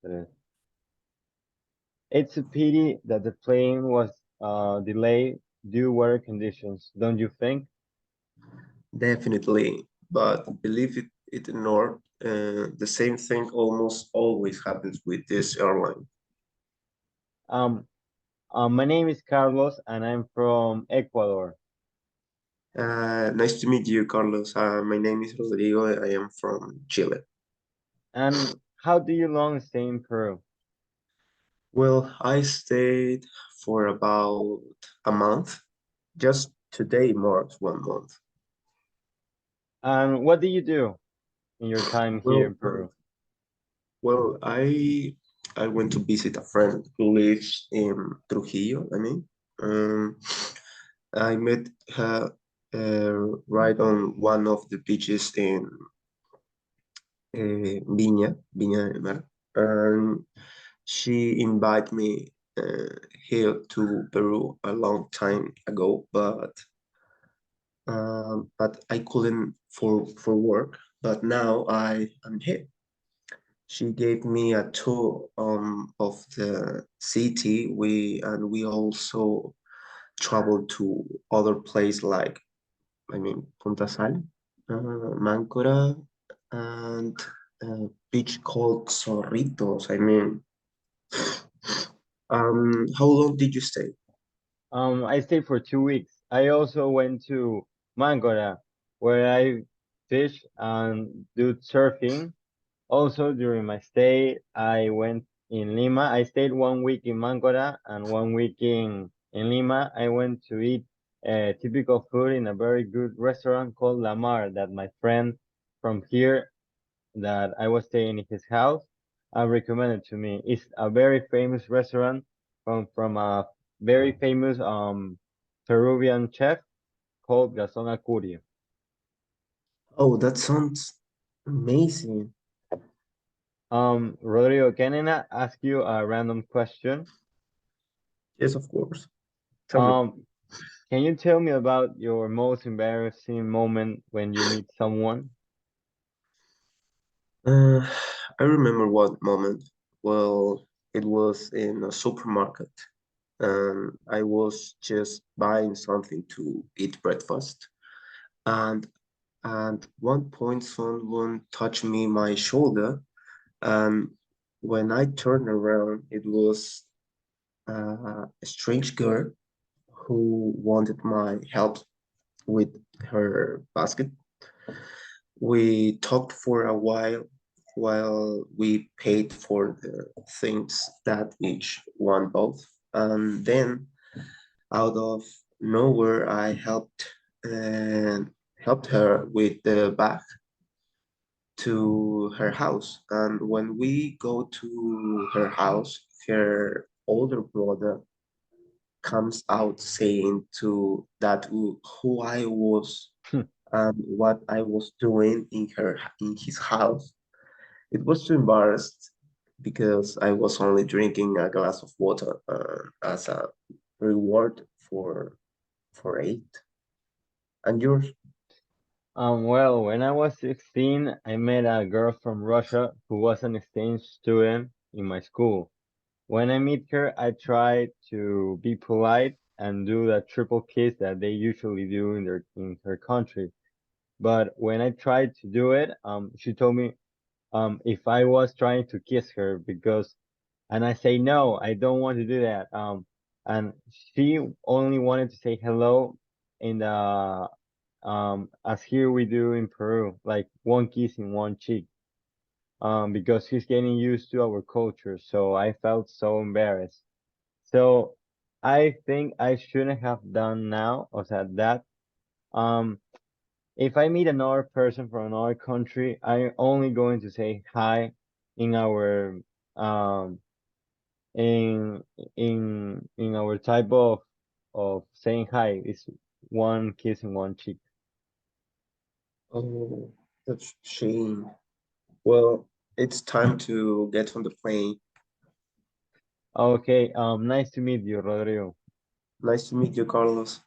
tres. It's a pity that the plane was delayed due weather conditions, don't you think? Definitely, but believe it or not, the same thing almost always happens with this airline. Um, my name is Carlos and I'm from Ecuador. Nice to meet you, Carlos. My name is Rodrigo. I am from Chile. And how do you long stay in Peru? Well, I stayed for about a month. Just today marks 1 month. And what do you do in your time here Well, in Peru? I went to visit a friend who lives in Trujillo. Um, I met her right on one of the beaches in Viña del Mar, and she invited me here to Peru a long time ago, but I couldn't for work. But now I am here. She gave me a tour of the city. We also traveled to other places like Punta Sal, Máncora, and a beach called Zorritos. How long did you stay? I stayed for 2 weeks. I also went to Mangora, where I fish and do surfing. Also, during my stay, I went in Lima. I stayed 1 week in Mangora and 1 week in Lima. I went to eat typical food in a very good restaurant called La Mar that my friend from here that I was staying in his house recommended to me. It's a very famous restaurant from a very famous Peruvian chef called Gazon Acurio. Oh, that sounds amazing. Rodrigo, can I ask you a random question? Yes, of course. Tell me. Um, can you tell me about your most embarrassing moment when you meet someone? Uh, I remember one moment. Well, it was in a supermarket, and I was just buying something to eat breakfast. And at one point, someone touched me my shoulder, and when I turned around, it was a strange girl who wanted my help with her basket. We talked for a while we paid for the things that each one bought. And then out of nowhere, I helped her with the bag to her house. And when we go to her house, her older brother comes out saying to that who I was and what I was doing in his house. It was too embarrassed because I was only drinking a glass of water as a reward for it. And yours? Well, when I was 16, I met a girl from Russia who was an exchange student in my school. When I meet her, I try to be polite and do the triple kiss that they usually do in her country. But when I tried to do it, she told me if I was trying to kiss her and I say no, I don't want to do that. And she only wanted to say hello in the as here we do in Peru, like one kiss in one cheek. Because she's getting used to our culture, so I felt so embarrassed. So I think I shouldn't have done now or said that. Um, if I meet another person from another country, I'm only going to say hi in our um in in our type of saying hi. It's one kiss in one cheek. Oh, that's a shame. Well, it's time to get on the plane. Okay, nice to meet you, Rodrigo. Nice to meet you, Carlos.